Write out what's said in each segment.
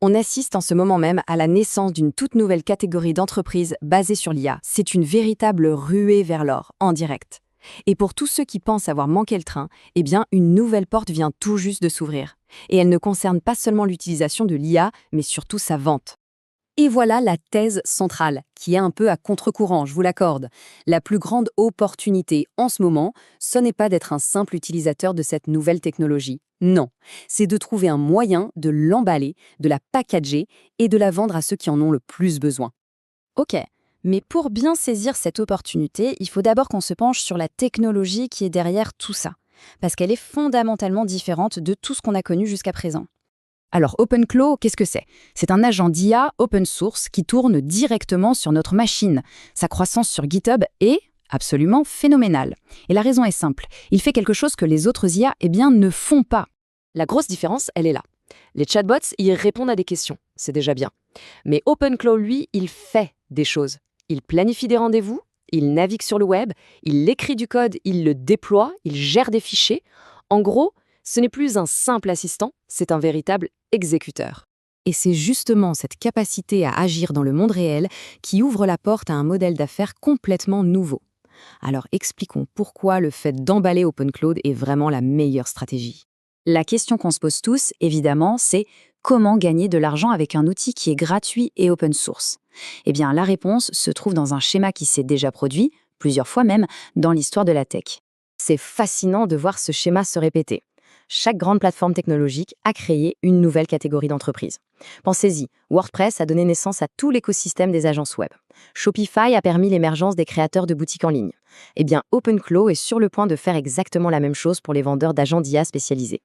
On assiste en ce moment même à la naissance d'une toute nouvelle catégorie d'entreprises basée sur l'IA. C'est une véritable ruée vers l'or, en direct. Et pour tous ceux qui pensent avoir manqué le train, eh bien, une nouvelle porte vient tout juste de s'ouvrir. Et elle ne concerne pas seulement l'utilisation de l'IA, mais surtout sa vente. Et voilà la thèse centrale, qui est un peu à contre-courant, je vous l'accorde. La plus grande opportunité en ce moment, ce n'est pas d'être un simple utilisateur de cette nouvelle technologie. Non, c'est de trouver un moyen de l'emballer, de la packager et de la vendre à ceux qui en ont le plus besoin. Ok, mais pour bien saisir cette opportunité, il faut d'abord qu'on se penche sur la technologie qui est derrière tout ça, parce qu'elle est fondamentalement différente de tout ce qu'on a connu jusqu'à présent. Alors OpenClaw, qu'est-ce que c'est? C'est un agent d'IA open source qui tourne directement sur notre machine. Sa croissance sur GitHub est absolument phénoménale. Et la raison est simple, il fait quelque chose que les autres IA ne font pas. La grosse différence, elle est là. Les chatbots, ils répondent à des questions, c'est déjà bien. Mais OpenClaw, lui, il fait des choses. Il planifie des rendez-vous, il navigue sur le web, il écrit du code, il le déploie, il gère des fichiers. En gros, ce n'est plus un simple assistant, c'est un véritable exécuteur. Et c'est justement cette capacité à agir dans le monde réel qui ouvre la porte à un modèle d'affaires complètement nouveau. Alors expliquons pourquoi le fait d'emballer OpenCloud est vraiment la meilleure stratégie. La question qu'on se pose tous, évidemment, c'est comment gagner de l'argent avec un outil qui est gratuit et open source? Eh bien, la réponse se trouve dans un schéma qui s'est déjà produit, plusieurs fois même, dans l'histoire de la tech. C'est fascinant de voir ce schéma se répéter. Chaque grande plateforme technologique a créé une nouvelle catégorie d'entreprises. Pensez-y, WordPress a donné naissance à tout l'écosystème des agences web. Shopify a permis l'émergence des créateurs de boutiques en ligne. Eh bien, OpenClaw est sur le point de faire exactement la même chose pour les vendeurs d'agents d'IA spécialisés.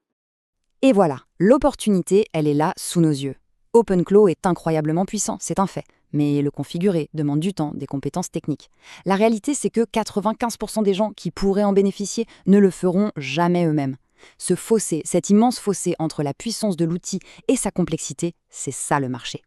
Et voilà, l'opportunité, elle est là, sous nos yeux. OpenClaw est incroyablement puissant, c'est un fait. Mais le configurer demande du temps, des compétences techniques. La réalité, c'est que 95% des gens qui pourraient en bénéficier ne le feront jamais eux-mêmes. Ce fossé, cet immense fossé entre la puissance de l'outil et sa complexité, c'est ça le marché.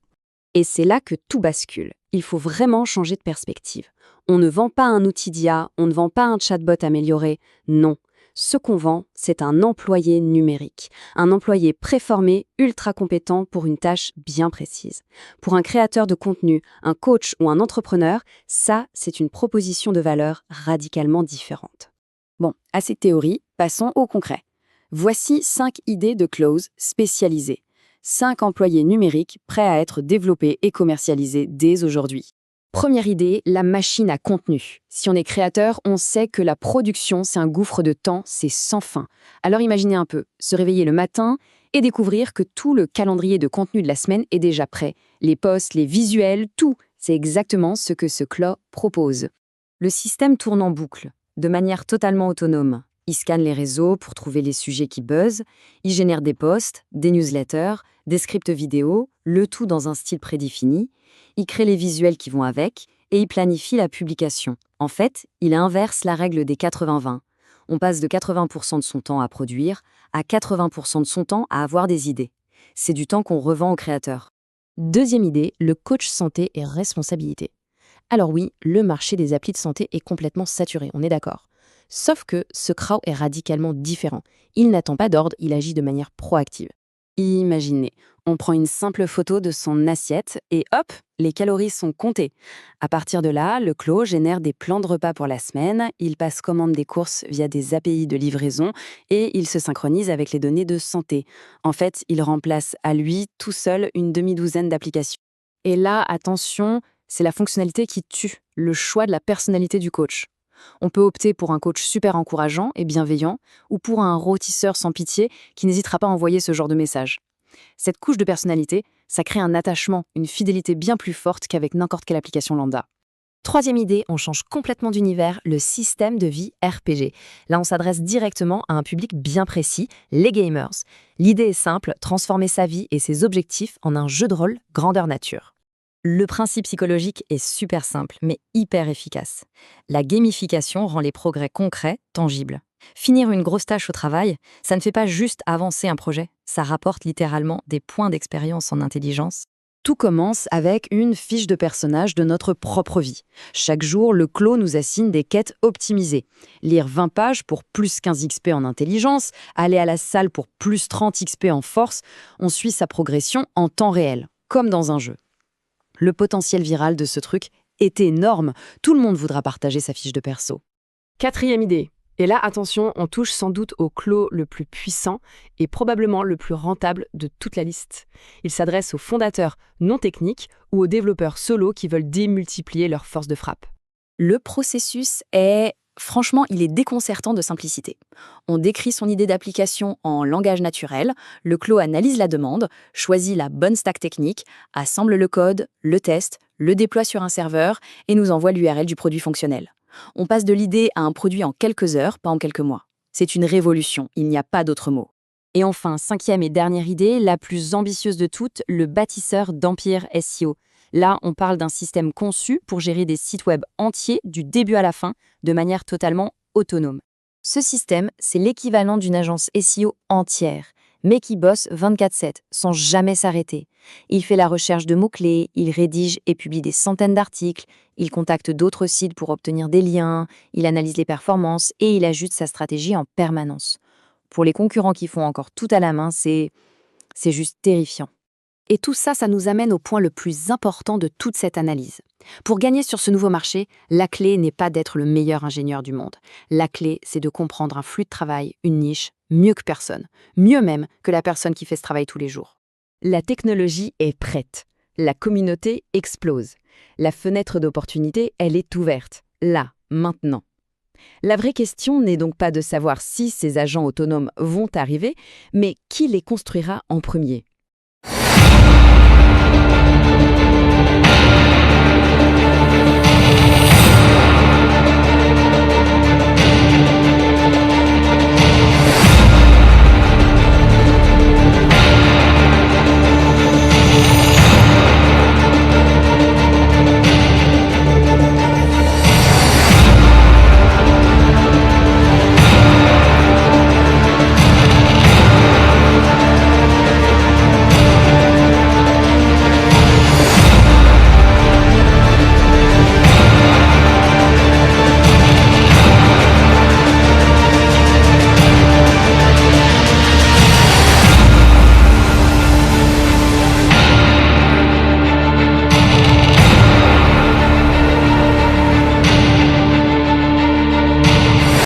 Et c'est là que tout bascule. Il faut vraiment changer de perspective. On ne vend pas un outil d'IA, on ne vend pas un chatbot amélioré, non. Ce qu'on vend, c'est un employé numérique, un employé préformé, ultra compétent pour une tâche bien précise. Pour un créateur de contenu, un coach ou un entrepreneur, ça, c'est une proposition de valeur radicalement différente. Bon, assez de théorie, passons au concret. Voici 5 idées de clauses spécialisées. 5 employés numériques prêts à être développés et commercialisés dès aujourd'hui. Première idée, la machine à contenu. Si on est créateur, on sait que la production, c'est un gouffre de temps, c'est sans fin. Alors imaginez un peu, se réveiller le matin et découvrir que tout le calendrier de contenu de la semaine est déjà prêt. Les posts, les visuels, tout. C'est exactement ce que ce Claw propose. Le système tourne en boucle, de manière totalement autonome. Il scanne les réseaux pour trouver les sujets qui buzzent, il génère des posts, des newsletters, des scripts vidéo, le tout dans un style prédéfini. Il crée les visuels qui vont avec et il planifie la publication. En fait, il inverse la règle des 80-20. On passe de 80% de son temps à produire à 80% de son temps à avoir des idées. C'est du temps qu'on revend aux créateurs. Deuxième idée, le coach santé et responsabilité. Alors oui, le marché des applis de santé est complètement saturé, on est d'accord. Sauf que ce Crow est radicalement différent. Il n'attend pas d'ordre, il agit de manière proactive. Imaginez, on prend une simple photo de son assiette et hop, les calories sont comptées. À partir de là, le Clos génère des plans de repas pour la semaine, il passe commande des courses via des API de livraison et il se synchronise avec les données de santé. En fait, il remplace à lui tout seul une demi-douzaine d'applications. Et là, attention, c'est la fonctionnalité qui tue, le choix de la personnalité du coach. On peut opter pour un coach super encourageant et bienveillant ou pour un rôtisseur sans pitié qui n'hésitera pas à envoyer ce genre de message. Cette couche de personnalité, ça crée un attachement, une fidélité bien plus forte qu'avec n'importe quelle application lambda. Troisième idée, on change complètement d'univers, le système de vie RPG. Là, on s'adresse directement à un public bien précis, les gamers. L'idée est simple, transformer sa vie et ses objectifs en un jeu de rôle grandeur nature. Le principe psychologique est super simple, mais hyper efficace. La gamification rend les progrès concrets, tangibles. Finir une grosse tâche au travail, ça ne fait pas juste avancer un projet, ça rapporte littéralement des points d'expérience en intelligence. Tout commence avec une fiche de personnage de notre propre vie. Chaque jour, le Claw nous assigne des quêtes optimisées. Lire 20 pages pour plus 15 XP en intelligence, aller à la salle pour plus 30 XP en force, on suit sa progression en temps réel, comme dans un jeu. Le potentiel viral de ce truc est énorme. Tout le monde voudra partager sa fiche de perso. 4e idée. Et là, attention, on touche sans doute au Claw le plus puissant et probablement le plus rentable de toute la liste. Il s'adresse aux fondateurs non techniques ou aux développeurs solo qui veulent démultiplier leur force de frappe. Le processus est... Franchement, il est déconcertant de simplicité. On décrit son idée d'application en langage naturel, le Claw analyse la demande, choisit la bonne stack technique, assemble le code, le teste, le déploie sur un serveur et nous envoie l'URL du produit fonctionnel. On passe de l'idée à un produit en quelques heures, pas en quelques mois. C'est une révolution, il n'y a pas d'autre mot. Et enfin, 5e et dernière idée, la plus ambitieuse de toutes, le bâtisseur d'empire SEO. Là, on parle d'un système conçu pour gérer des sites web entiers du début à la fin, de manière totalement autonome. Ce système, c'est l'équivalent d'une agence SEO entière, mais qui bosse 24/7, sans jamais s'arrêter. Il fait la recherche de mots-clés, il rédige et publie des centaines d'articles, il contacte d'autres sites pour obtenir des liens, il analyse les performances et il ajuste sa stratégie en permanence. Pour les concurrents qui font encore tout à la main, c'est juste terrifiant. Et tout ça, ça nous amène au point le plus important de toute cette analyse. Pour gagner sur ce nouveau marché, la clé n'est pas d'être le meilleur ingénieur du monde. La clé, c'est de comprendre un flux de travail, une niche, mieux que personne. Mieux même que la personne qui fait ce travail tous les jours. La technologie est prête. La communauté explose. La fenêtre d'opportunité, elle est ouverte. Là, maintenant. La vraie question n'est donc pas de savoir si ces agents autonomes vont arriver, mais qui les construira en premier.